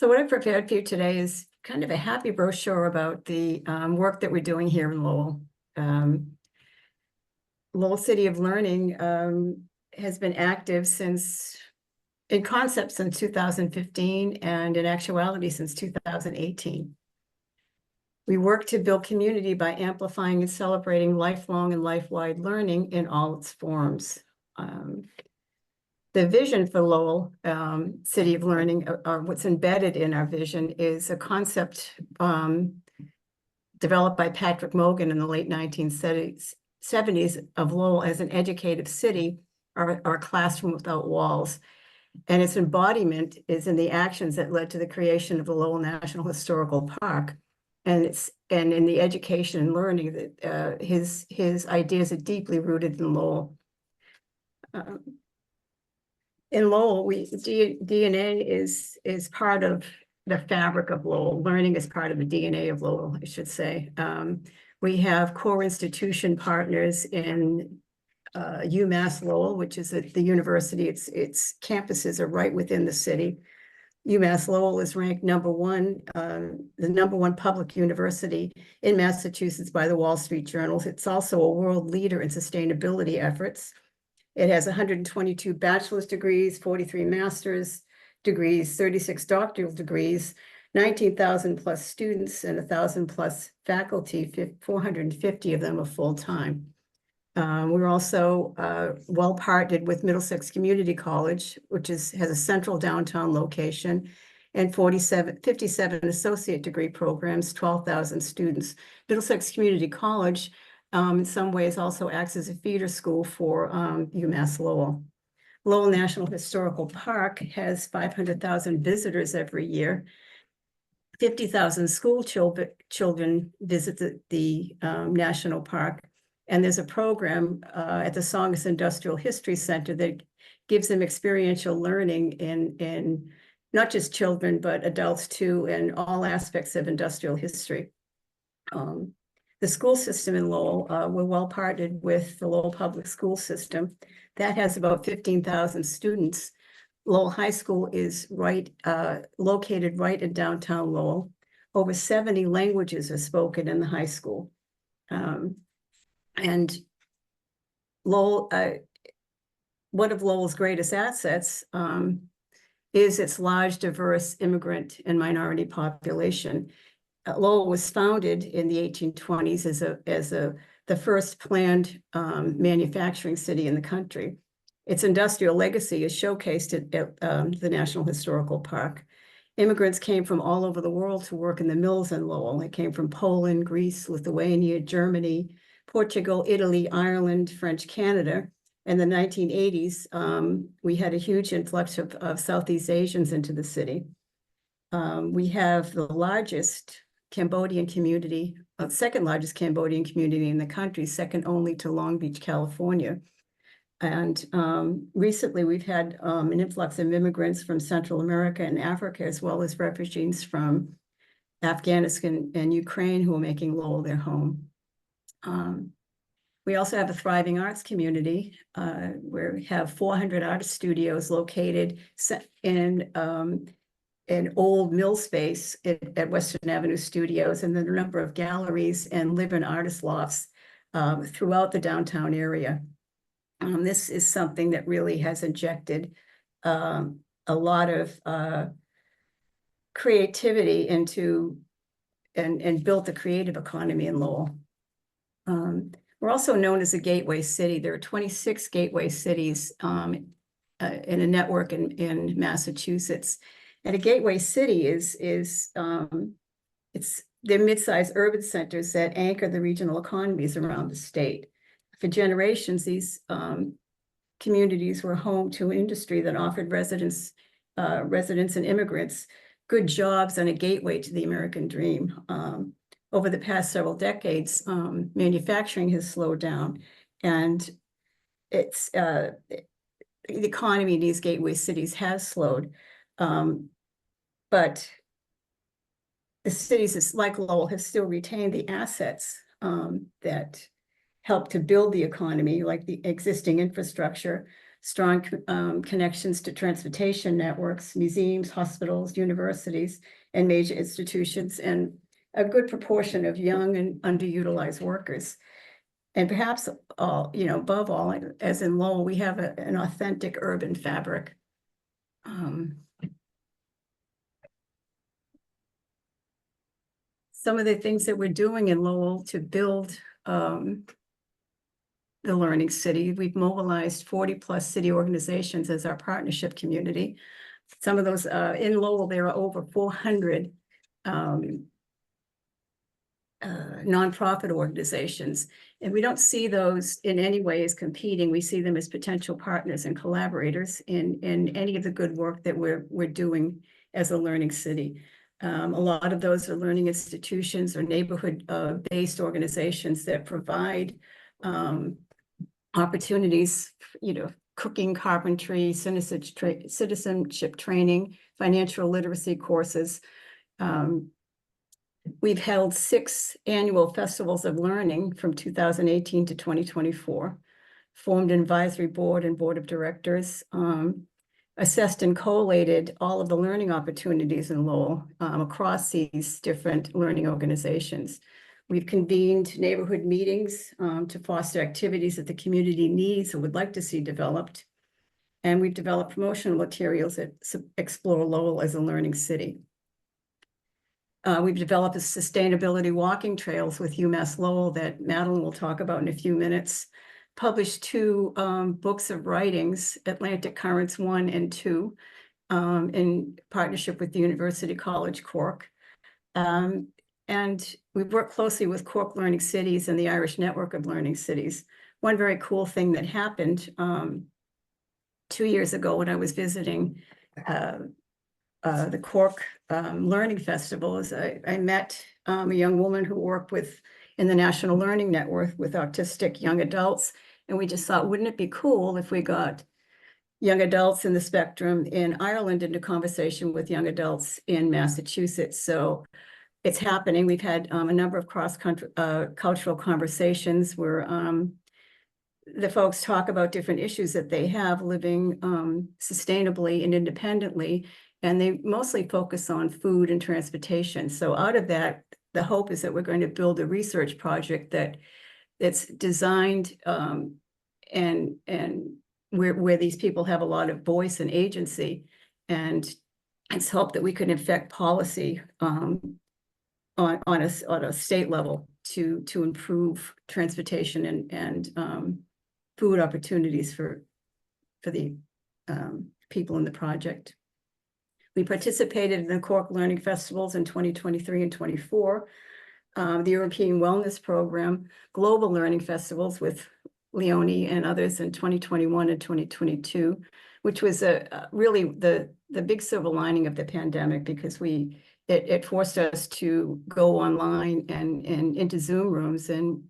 So what I prepared for you today is kind of a happy brochure about the work that we're doing here in Lowell. Lowell City of Learning has been active in concept since 2015 and in actuality since 2018. We work to build community by amplifying and celebrating lifelong and life-wide learning in all its forms. The vision for Lowell City of Learning, or what's embedded in our vision, is a concept developed by Patrick Mogan in the late 1970s of Lowell as an educative city, or a classroom without walls. And its embodiment is in the actions that led to the creation of the Lowell National Historical Park. And in the education and learning that his ideas are deeply rooted in Lowell. In Lowell, DNA is part of the fabric of Lowell. Learning is part of the DNA of Lowell, I should say. We have core institution partners in UMass Lowell, which is at the university. Its campuses are right within the city. UMass Lowell is ranked the number one public university in Massachusetts by the Wall Street Journal. It's also a world leader in sustainability efforts. It has 122 bachelor's degrees, 43 master's degrees, 36 doctoral degrees, 19,000 plus students, and 1,000 plus faculty. 450 of them are full-time. We're also well partnered with Middlesex Community College, which has a central downtown location, and 57 associate degree programs, 12,000 students. Middlesex Community College in some ways also acts as a feeder school for UMass Lowell. Lowell National Historical Park has 500,000 visitors every year. 50,000 school children visit the National Park. And there's a program at the Songus Industrial History Center that gives them experiential learning in not just children, but adults too, and all aspects of industrial history. The school system in Lowell, we're well partnered with the Lowell Public School System. That has about 15,000 students. Lowell High School is located right in downtown Lowell. Over 70 languages are spoken in the high school. And Lowell, one of Lowell's greatest assets is its large, diverse immigrant and minority population. Lowell was founded in the 1820s as the first planned manufacturing city in the country. Its industrial legacy is showcased at the National Historical Park. Immigrants came from all over the world to work in the mills in Lowell. They came from Poland, Greece, Lithuania, Germany, Portugal, Italy, Ireland, French Canada. In the 1980s, we had a huge influx of Southeast Asians into the city. We have the largest Cambodian community, second largest Cambodian community in the country, second only to Long Beach, California. And recently we've had an influx of immigrants from Central America and Africa, as well as refugees from Afghanistan and Ukraine who are making Lowell their home. We also have a thriving arts community where we have 400 artist studios located in an old mill space at Western Avenue Studios, and then a number of galleries and live-in artist lofts throughout the downtown area. This is something that really has injected a lot of creativity into and built the creative economy in Lowell. We're also known as a gateway city. There are 26 gateway cities in a network in Massachusetts. And a gateway city they're mid-sized urban centers that anchor the regional economies around the state. For generations, these communities were home to an industry that offered residents and immigrants good jobs and a gateway to the American dream. Over the past several decades, manufacturing has slowed down, and the economy in these gateway cities has slowed. But the cities like Lowell have still retained the assets that help to build the economy, like the existing infrastructure, strong connections to transportation networks, museums, hospitals, universities, and major institutions, and a good proportion of young and underutilized workers. And perhaps above all, as in Lowell, we have an authentic urban fabric. Some of the things that we're doing in Lowell to build the Learning City, we've mobilized 40+ city organizations as our partnership community. Some of those in Lowell, there are over 400 nonprofit organizations, and we don't see those in any way as competing. We see them as potential partners and collaborators in any of the good work that we're doing as a learning city. A lot of those are learning institutions or neighborhood based organizations that provide opportunities, cooking, carpentry, citizenship training, financial literacy courses. We've held 6 annual festivals of learning from 2018 to 2024, formed an advisory board and board of directors, assessed and collated all of the learning opportunities in Lowell across these different learning organizations. We've convened neighborhood meetings to foster activities that the community needs or would like to see developed. And we've developed promotional materials that explore Lowell as a learning city. We've developed a sustainability walking trails with UMass Lowell that Madeline will talk about in a few minutes. Published 2 books of writings, Atlantic Currents 1 and 2, in partnership with the University College Cork. And we've worked closely with Cork Learning Cities and the Irish Network of Learning Cities. One very cool thing that happened 2 years ago when I was visiting the Cork Learning Festival is I met a young woman who worked in the National Learning Network with autistic young adults. And we just thought, wouldn't it be cool if we got young adults in the spectrum in Ireland into conversation with young adults in Massachusetts? So it's happening. We've had a number of cross-country cultural conversations where the folks talk about different issues that they have living sustainably and independently, and they mostly focus on food and transportation. So out of that, the hope is that we're going to build a research project that's designed and where these people have a lot of voice and agency, and it's hoped that we can affect policy on a state level to improve transportation and food opportunities for the people in the project. We participated in the Cork Learning Festivals in 2023 and 24, the European Wellness Program, Global Learning Festivals with Leone and others in 2021 and 2022, which was really the big silver lining of the pandemic, because it forced us to go online and into Zoom rooms and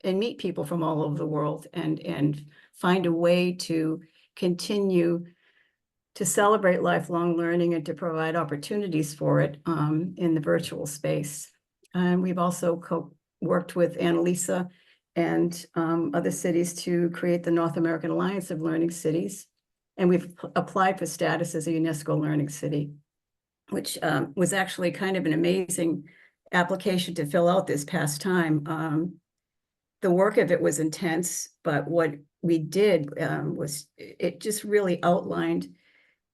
meet people from all over the world and find a way to continue to celebrate lifelong learning and to provide opportunities for it in the virtual space. And we've also worked with Annalisa and other cities to create the North American Alliance of Learning Cities. And we've applied for status as a UNESCO Learning City, which was actually kind of an amazing application to fill out this past time. The work of it was intense, but what we did was it just really outlined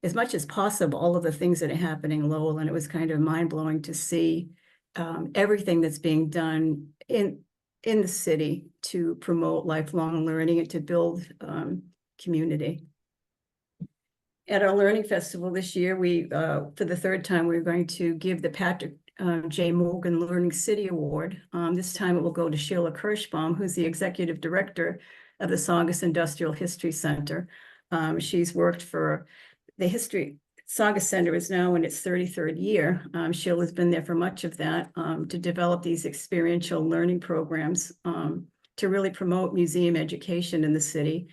as much as possible all of the things that are happening in Lowell, and it was kind of mind-blowing to see everything that's being done in the city to promote lifelong learning and to build community. At our Learning Festival this year, we, for the 3rd time, we're going to give the Patrick J. Morgan Learning City Award. This time it will go to Sheila Kirschbaum, who's the executive director of the Saugus Industrial History Center. She's worked for the Saugus Center is now in its 33rd year. Sheila's been there for much of that to develop these experiential learning programs to really promote museum education in the city,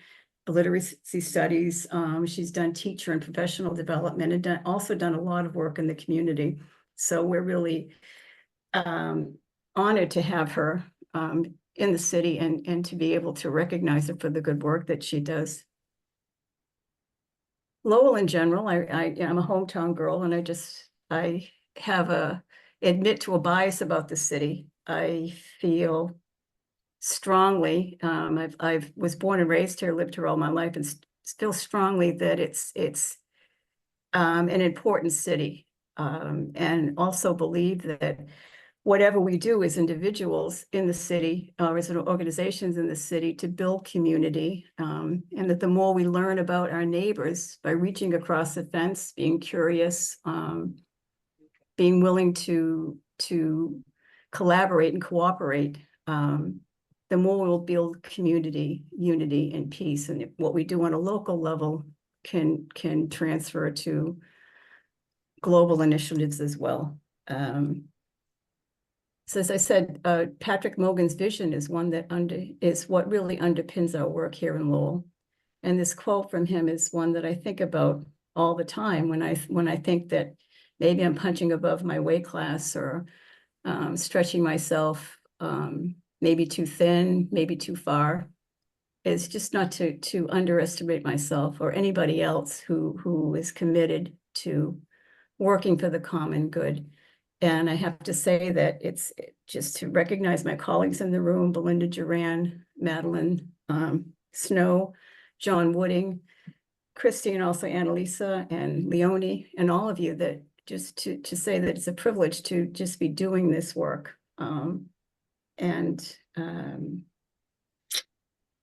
literacy studies. She's done teacher and professional development and also done a lot of work in the community. So we're really honored to have her in the city and to be able to recognize her for the good work that she does. Lowell in general, I'm a hometown girl, and I have admit to a bias about the city. I feel strongly, I was born and raised here, lived here all my life, and feel strongly that it's an important city. And also believe that whatever we do as individuals in the city or as organizations in the city to build community, and that the more we learn about our neighbors by reaching across the fence, being curious, being willing to collaborate and cooperate, the more we'll build community, unity, and peace. And what we do on a local level can transfer to global initiatives as well. So as I said, Patrick Mogan's vision is one that is what really underpins our work here in Lowell. And this quote from him is one that I think about all the time when I think that maybe I'm punching above my weight class or stretching myself, maybe too thin, maybe too far. Is just not to underestimate myself or anybody else who is committed to working for the common good. And I have to say that it's just to recognize my colleagues in the room, Belinda Duran, Madeline Snow, John Wooding, Christine, also Annalisa and Leonie, and all of you, that just to say that it's a privilege to just be doing this work.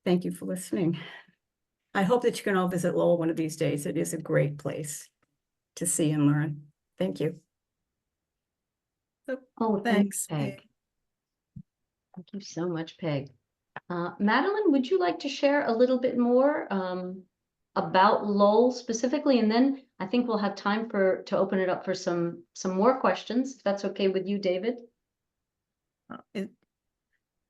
Thank you for listening. I hope that you can all visit Lowell one of these days. It is a great place to see and learn. Thank you. Oh, thanks, Peg. Thank you so much, Peg. Madeline, would you like to share a little bit more about Lowell specifically? And then I think we'll have time to open it up for some more questions, if that's okay with you, David.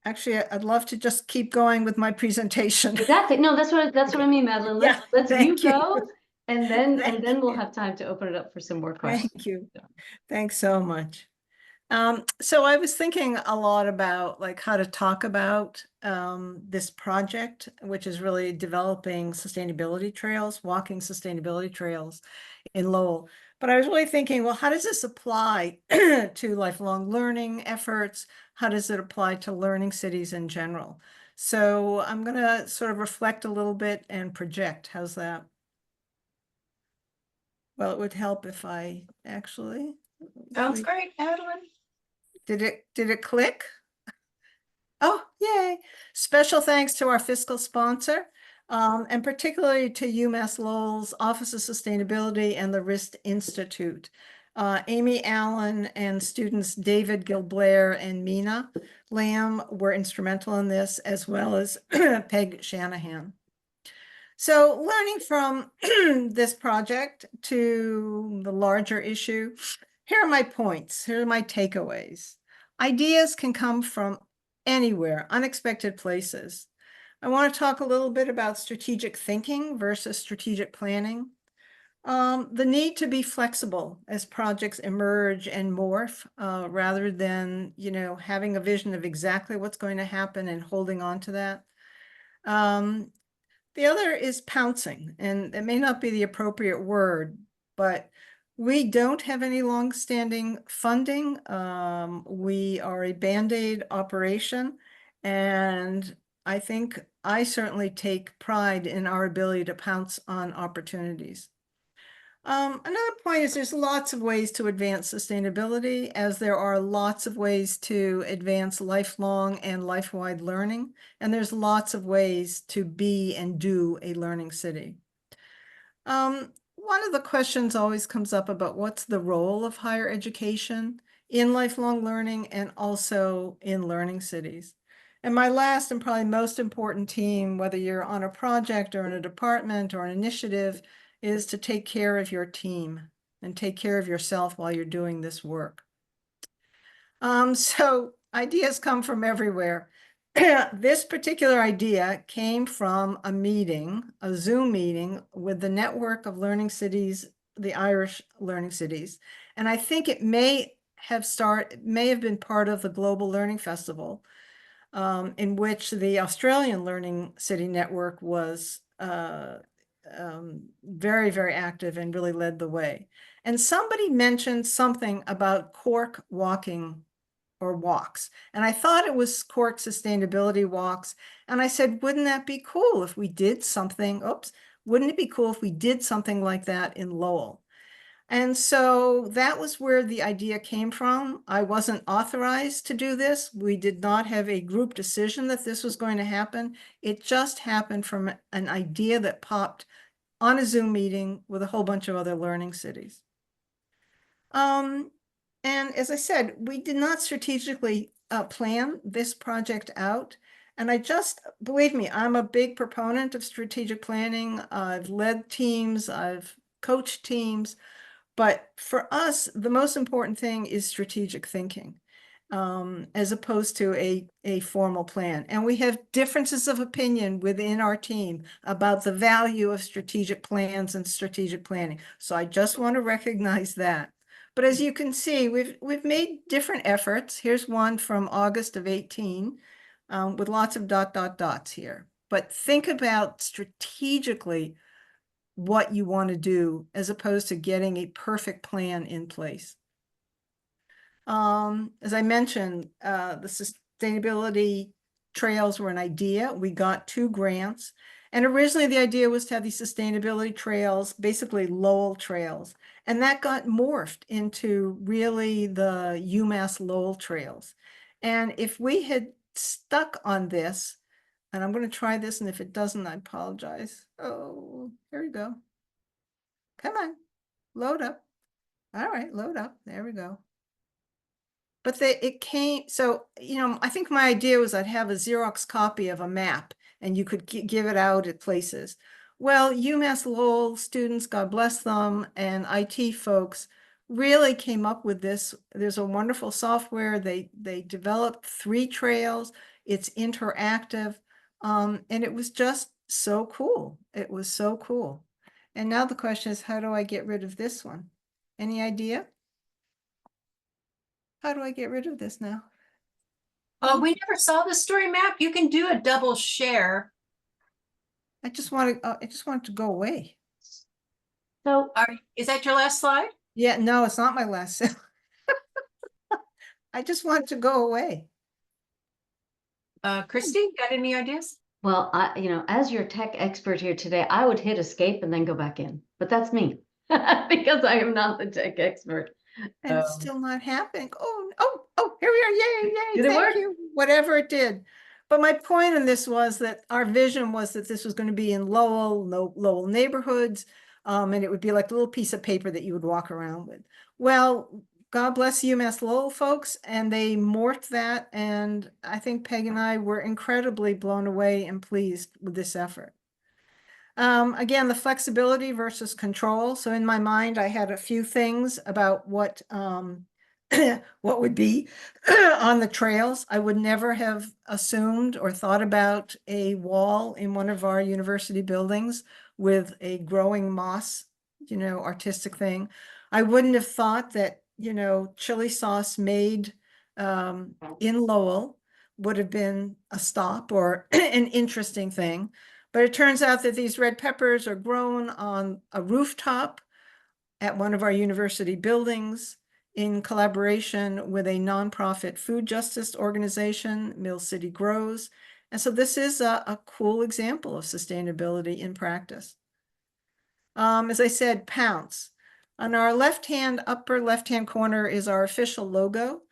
Actually, I'd love to just keep going with my presentation. Exactly. No, that's what I mean, Madeline. Let's you go, and then we'll have time to open it up for some more questions. Thank you. Thanks so much. So I was thinking a lot about like how to talk about this project, which is really developing sustainability trails, walking sustainability trails in Lowell. But I was really thinking, well, how does this apply to lifelong learning efforts? How does it apply to learning cities in general? So I'm going to sort of reflect a little bit and project. How's that? Well, it would help if I actually. Sounds great, Madeline. Did it click? Oh, yay. Special thanks to our fiscal sponsor, and particularly to UMass Lowell's Office of Sustainability and the RIST Institute. Amy Allen and students David Gilblair and Mina Lamb were instrumental in this, as well as Peg Shanahan. So learning from this project to the larger issue, here are my points. Here are my takeaways. Ideas can come from anywhere, unexpected places. I want to talk a little bit about strategic thinking versus strategic planning. The need to be flexible as projects emerge and morph, rather than, having a vision of exactly what's going to happen and holding on to that. The other is pouncing, and it may not be the appropriate word, but we don't have any long-standing funding. We are a Band-Aid operation, and I think I certainly take pride in our ability to pounce on opportunities. Another point is there's lots of ways to advance sustainability, as there are lots of ways to advance lifelong and life-wide learning, and there's lots of ways to be and do a learning city. One of the questions always comes up about what's the role of higher education in lifelong learning and also in learning cities. And my last and probably most important theme, whether you're on a project or in a department or an initiative, is to take care of your team and take care of yourself while you're doing this work. So ideas come from everywhere. This particular idea came from a meeting, a Zoom meeting with the network of learning cities, the Irish learning cities. And I think it may have been part of the Global Learning Festival, in which the Australian Learning City Network was very, very active and really led the way. And somebody mentioned something about cork walking or walks. And I thought it was cork sustainability walks. And I said, wouldn't that be cool if we did something, wouldn't it be cool if we did something like that in Lowell? And so that was where the idea came from. I wasn't authorized to do this. We did not have a group decision that this was going to happen. It just happened from an idea that popped on a Zoom meeting with a whole bunch of other learning cities. And as I said, we did not strategically plan this project out. And believe me, I'm a big proponent of strategic planning. I've led teams, I've coached teams. But for us, the most important thing is strategic thinking, as opposed to a formal plan. And we have differences of opinion within our team about the value of strategic plans and strategic planning. So I just want to recognize that. But as you can see, we've made different efforts. Here's one from August of 18, with lots of dots here. But think about strategically what you want to do as opposed to getting a perfect plan in place. As I mentioned, the sustainability trails were an idea. We got 2 grants. And originally the idea was to have these sustainability trails, basically Lowell trails. And that got morphed into really the UMass Lowell trails. And if we had stuck on this, and I'm going to try this, and if it doesn't, I apologize. Oh, here we go. Come on, load up. All right, load up. There we go. But it came, so, I think my idea was I'd have a Xerox copy of a map and you could give it out at places. Well, UMass Lowell students, God bless them, and IT folks really came up with this. There's a wonderful software. They developed 3 trails. It's interactive. And it was just so cool. It was so cool. And now the question is, how do I get rid of this one? Any idea? How do I get rid of this now? Oh, we never saw the story map. You can do a double share. I just want it to go away. So Is that your last slide? Yeah, no, it's not my last. I just want it to go away. Christy, got any ideas? well, as your tech expert here today, I would hit escape and then go back in, but that's me because I am not the tech expert. And it's still not happening. Oh, here we are. Yay, yay. Did it Thank work? you. Whatever it did. But my point in this was that our vision was that this was going to be in Lowell neighborhoods. And it would be like a little piece of paper that you would walk around with. Well, God bless UMass Lowell folks, and they morphed that. And I think Peg and I were incredibly blown away and pleased with this effort. Again, the flexibility versus control. So in my mind, I had a few things about what what would be on the trails. I would never have assumed or thought about a wall in one of our university buildings with a growing moss, artistic thing. I wouldn't have thought that, chili sauce made in Lowell would have been a stop or an interesting thing. But it turns out that these red peppers are grown on a rooftop at one of our university buildings in collaboration with a nonprofit food justice organization, Mill City Grows. And so this is a cool example of sustainability in practice. As I said, Pounce. On our upper left-hand corner is our official logo.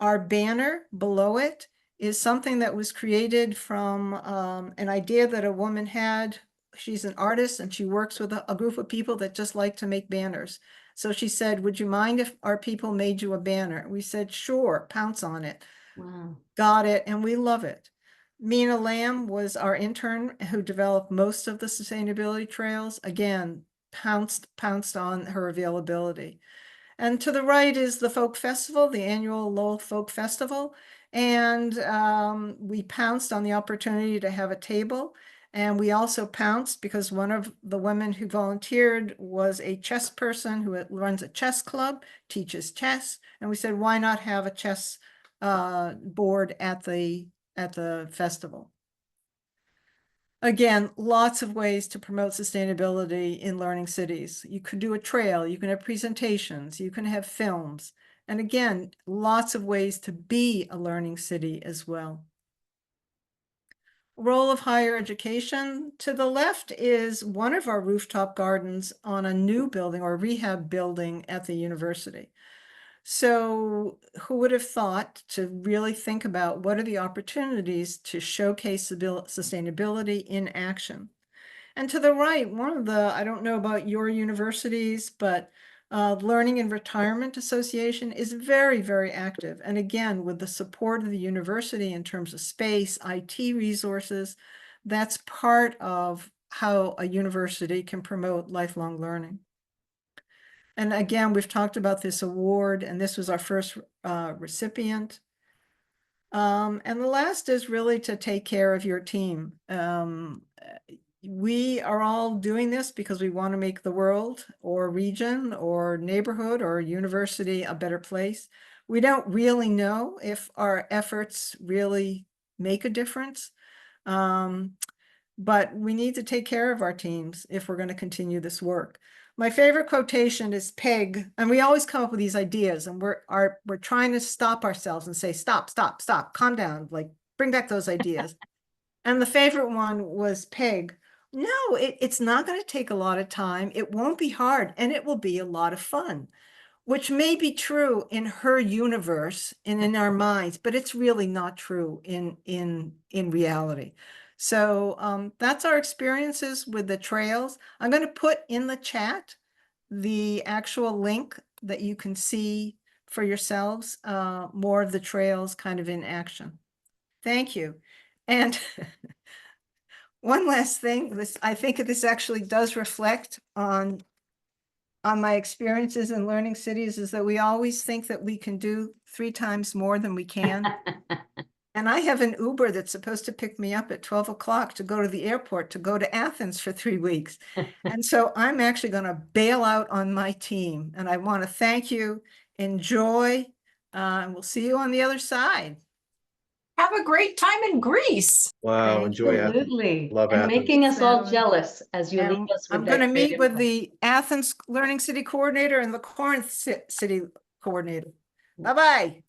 Our banner below it is something that was created from an idea that a woman had. She's an artist and she works with a group of people that just like to make banners. So she said, would you mind if our people made you a banner? We said, sure, pounce on it. Wow. Got it, and we love it. Mina Lamb was our intern who developed most of the sustainability trails. Again, pounced on her availability. And to the right is the Folk Festival, the annual Lowell Folk Festival. And we pounced on the opportunity to have a table. And we also pounced because one of the women who volunteered was a chess person who runs a chess club, teaches chess. And we said, why not have a chess board at the festival? Again, lots of ways to promote sustainability in learning cities. You could do a trail, you can have presentations, you can have films. And again, lots of ways to be a learning city as well. Role of higher education. To the left is one of our rooftop gardens on a new building or rehab building at the university. So who would have thought to really think about what are the opportunities to showcase sustainability in action? And to the right, one of the, I don't know about your universities, but Learning and Retirement Association is very, very active. And again, with the support of the university in terms of space, IT resources, that's part of how a university can promote lifelong learning. And again, we've talked about this award, and this was our first recipient. And the last is really to take care of your team. We are all doing this because we want to make the world or region or neighborhood or university a better place. We don't really know if our efforts really make a difference. But we need to take care of our teams if we're going to continue this work. My favorite quotation is Peg, and we always come up with these ideas, and we're trying to stop ourselves and say, stop, calm down, like bring back those ideas. And the favorite one was Peg. No, it's not going to take a lot of time. It won't be hard, and it will be a lot of fun, which may be true in her universe and in our minds, but it's really not true in reality. So that's our experiences with the trails. I'm going to put in the chat the actual link that you can see for yourselves, more of the trails kind of in action. Thank you. And one last thing, I think this actually does reflect on my experiences in learning cities, is that we always think that we can do 3 times more than we can. And I have an Uber that's supposed to pick me up at 12 o'clock to go to the airport, to go to Athens for 3 weeks. And so I'm actually going to bail out on my team. And I want to thank you. Enjoy. And we'll see you on the other side. Have a great time in Greece. Wow, enjoy Athens. Absolutely. Love And Athens. making us all So- jealous as you And leave us with I'm that going to meet creative with work. the Athens Learning City Coordinator and the Corinth City Coordinator. Bye-bye.